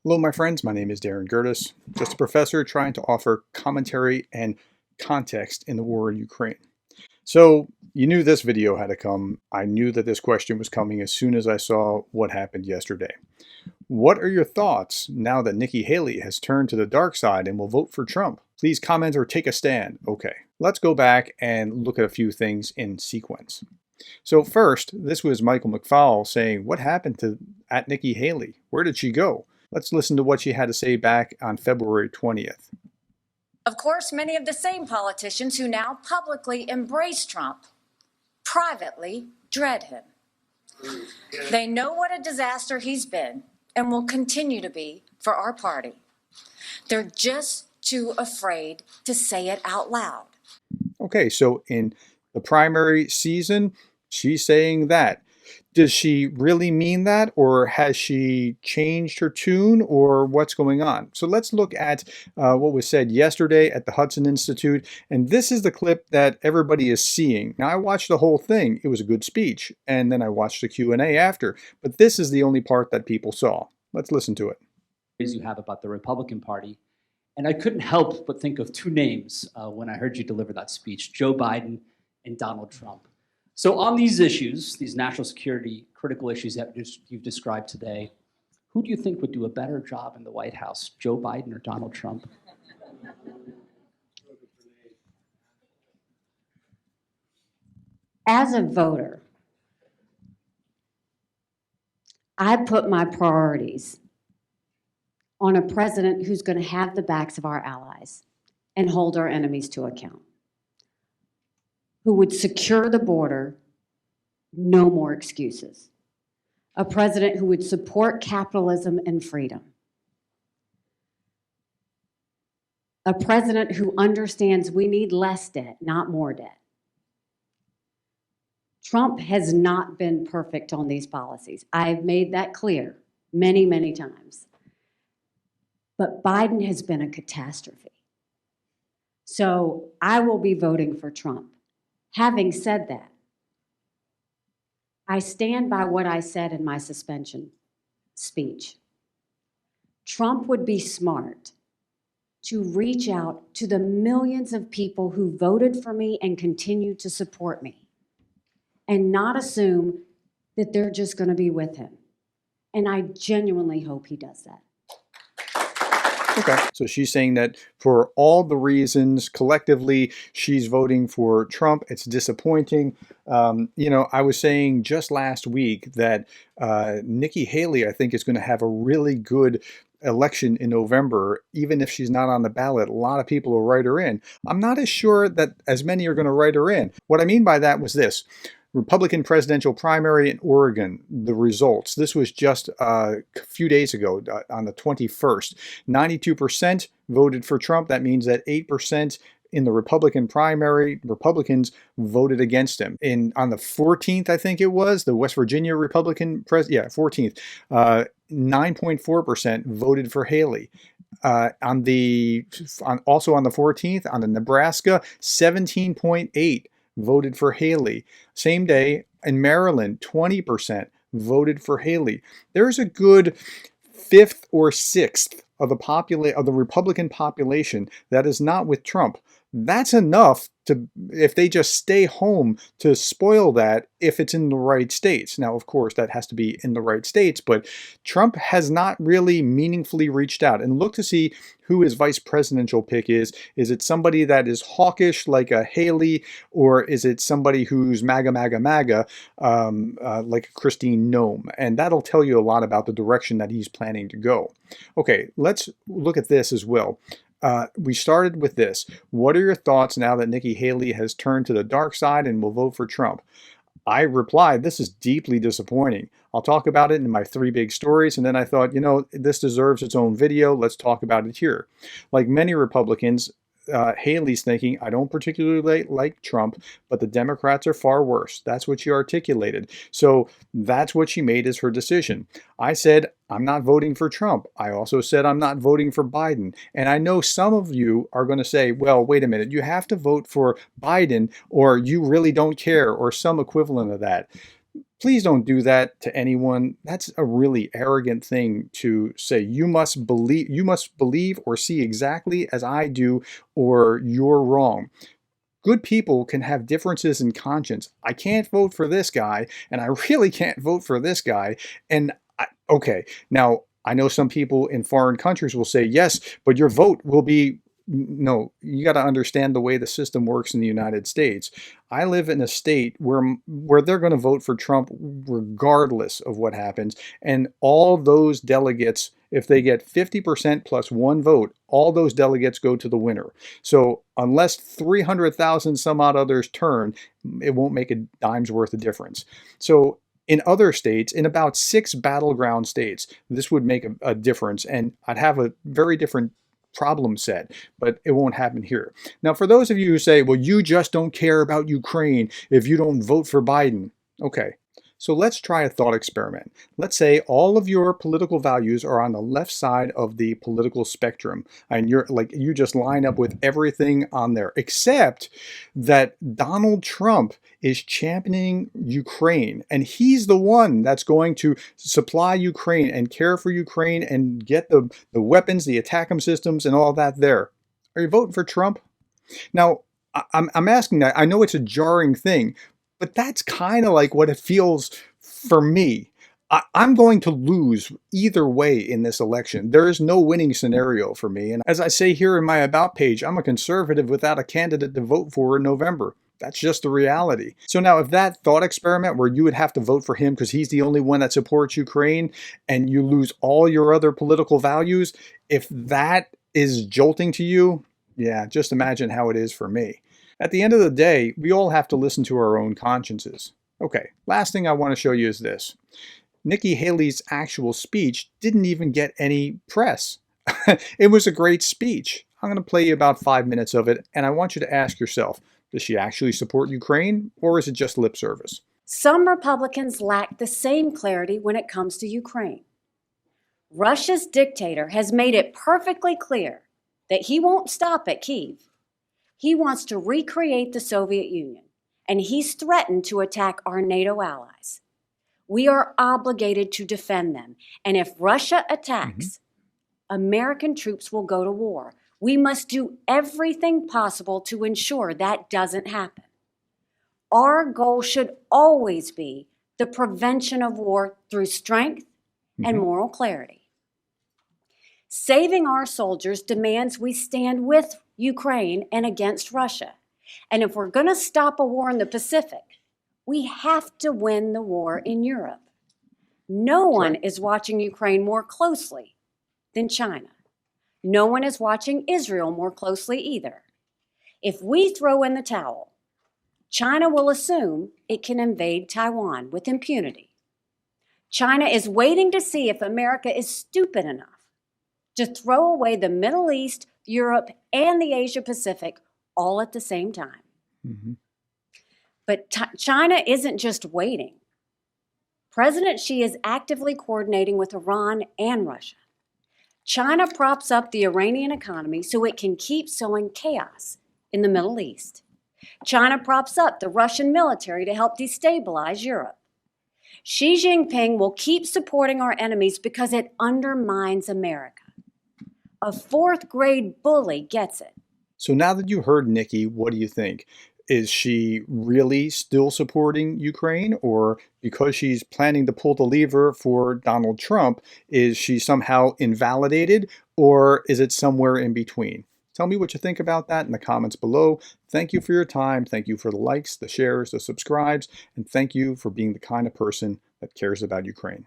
Hello, my friends. My name is Gerdes, just a professor trying to offer commentary and context in the war in Ukraine. So you knew this video had to come. I knew that this question was coming as soon as I saw what happened yesterday. What are your thoughts now that Nikki Haley has turned to the dark side and will vote for Trump? Please comment or take a stand. Okay, let's go back and look at a few things in sequence. So first, this was Michael McFaul saying, what happened to Nikki Haley? Where did she go? Let's listen to what she had to say back on February 20th. Of course, many of the same politicians who now publicly embrace Trump privately dread him. They know what a disaster he's been and will continue to be for our party. They're just too afraid to say it out loud. Okay, so in the primary season, she's saying that. Does she really mean that, or has she changed her tune, or what's going on? So let's look at what was said yesterday at the Hudson Institute, and this is the clip that everybody is seeing. Now, I watched the whole thing. It was a good speech, and then I watched the Q&A after, but this is the only part that people saw. Let's listen to it. You have about the Republican Party, and I couldn't help but think of two names when I heard you deliver that speech, Joe Biden and Donald Trump. So on these issues, these national security critical issues that you've described today, who do you think would do a better job in the White House, Joe Biden or Donald Trump? As a voter, I put my priorities on a president who's going to have the backs of our allies and hold our enemies to account, who would secure the border, no more excuses. A president who would support capitalism and freedom. A president who understands we need less debt, not more debt. Trump has not been perfect on these policies. I've made that clear many, many times. But Biden has been a catastrophe. So I will be voting for Trump. Having said that, I stand by what I said in my suspension speech. Trump would be smart to reach out to the millions of people who voted for me and continue to support me and not assume that they're just going to be with him. And I genuinely hope he does that. Okay, so she's saying that for all the reasons collectively, she's voting for Trump. It's disappointing. I was saying just last week that Nikki Haley, I think, is going to have a really good election in November. Even if she's not on the ballot, a lot of people will write her in. I'm not as sure that as many are going to write her in. What I mean by that was this. Republican presidential primary in Oregon, the results. This was just a few days ago on the 21st. 92% voted for Trump. That means that 8% in the Republican primary, Republicans voted against him. On the 14th, I think it was, the West Virginia Republican 14th, 9.4% voted for Haley. Also on the 14th, on the Nebraska, 17.8% voted for Haley. Same day in Maryland, 20% voted for Haley. There's a good fifth or sixth of the Republican population that is not with Trump. That's enough to, if they just stay home, to spoil that if it's in the right states. Now, of course, that has to be in the right states, but Trump has not really meaningfully reached out. And look to see who his vice presidential pick is. Is it somebody that is hawkish like a Haley, or is it somebody who's MAGA, like a Christine Nome? And that'll tell you a lot about the direction that he's planning to go. Okay, let's look at this as well. We started with this. What are your thoughts now that Nikki Haley has turned to the dark side and will vote for Trump? I replied, this is deeply disappointing. I'll talk about it in my 3 big stories, and then I thought, this deserves its own video. Let's talk about it here. Like many Republicans, Haley's thinking, I don't particularly like Trump, but the Democrats are far worse. That's what she articulated. So that's what she made as her decision. I said, I'm not voting for Trump. I also said I'm not voting for Biden. And I know some of you are going to say, well, wait a minute, you have to vote for Biden or you really don't care or some equivalent of that. Please don't do that to anyone. That's a really arrogant thing to say. You must believe or see exactly as I do, or you're wrong. Good people can have differences in conscience. I can't vote for this guy, and I really can't vote for this guy. And okay, now I know some people in foreign countries will say, yes, but your vote will be, no, you got to understand the way the system works in the United States. I live in a state where they're going to vote for Trump regardless of what happens. And all those delegates, if they get 50% plus one vote, all those delegates go to the winner. So unless 300,000 some odd others turn, it won't make a dime's worth of difference. So in other states, in about 6 battleground states, this would make a difference, and I'd have a very different problem set, but it won't happen here. Now, for those of you who say, well, you just don't care about Ukraine if you don't vote for Biden. Okay, so let's try a thought experiment. Let's say all of your political values are on the left side of the political spectrum, and you just line up with everything on there, except that Donald Trump is championing Ukraine, and he's the one that's going to supply Ukraine and care for Ukraine and get the weapons, the ATACMS systems, and all that there. Are you voting for Trump? Now, I'm asking that. I know it's a jarring thing, but that's kind of like what it feels for me. I'm going to lose either way in this election. There is no winning scenario for me. And as I say here in my About page, I'm a conservative without a candidate to vote for in November. That's just the reality. So now if that thought experiment where you would have to vote for him because he's the only one that supports Ukraine and you lose all your other political values, if that is jolting to you, yeah, just imagine how it is for me. At the end of the day, we all have to listen to our own consciences. Okay, last thing I want to show you is this. Nikki Haley's actual speech didn't even get any press. It was a great speech. I'm going to play you about 5 minutes of it, and I want you to ask yourself, does she actually support Ukraine, or is it just lip service? Some Republicans lack the same clarity when it comes to Ukraine. Russia's dictator has made it perfectly clear that he won't stop at Kyiv. He wants to recreate the Soviet Union, and he's threatened to attack our NATO allies. We are obligated to defend them, and if Russia attacks, American troops will go to war. We must do everything possible to ensure that doesn't happen. Our goal should always be the prevention of war through strength and moral clarity. Saving our soldiers demands we stand with Ukraine and against Russia. And if we're going to stop a war in the Pacific, we have to win the war in Europe. No one is watching Ukraine more closely than China. No one is watching Israel more closely either. If we throw in the towel, China will assume it can invade Taiwan with impunity. China is waiting to see if America is stupid enough to throw away the Middle East, Europe, and the Asia Pacific all at the same time. But China isn't just waiting. President Xi is actively coordinating with Iran and Russia. China props up the Iranian economy so it can keep sowing chaos in the Middle East. China props up the Russian military to help destabilize Europe. Xi Jinping will keep supporting our enemies because it undermines America. A fourth-grade bully gets it. So now that you heard Nikki, what do you think? Is she really still supporting Ukraine, or because she's planning to pull the lever for Donald Trump, is she somehow invalidated, or is it somewhere in between? Tell me what you think about that in the comments below. Thank you for your time. Thank you for the likes, the shares, the subscribes, and thank you for being the kind of person that cares about Ukraine.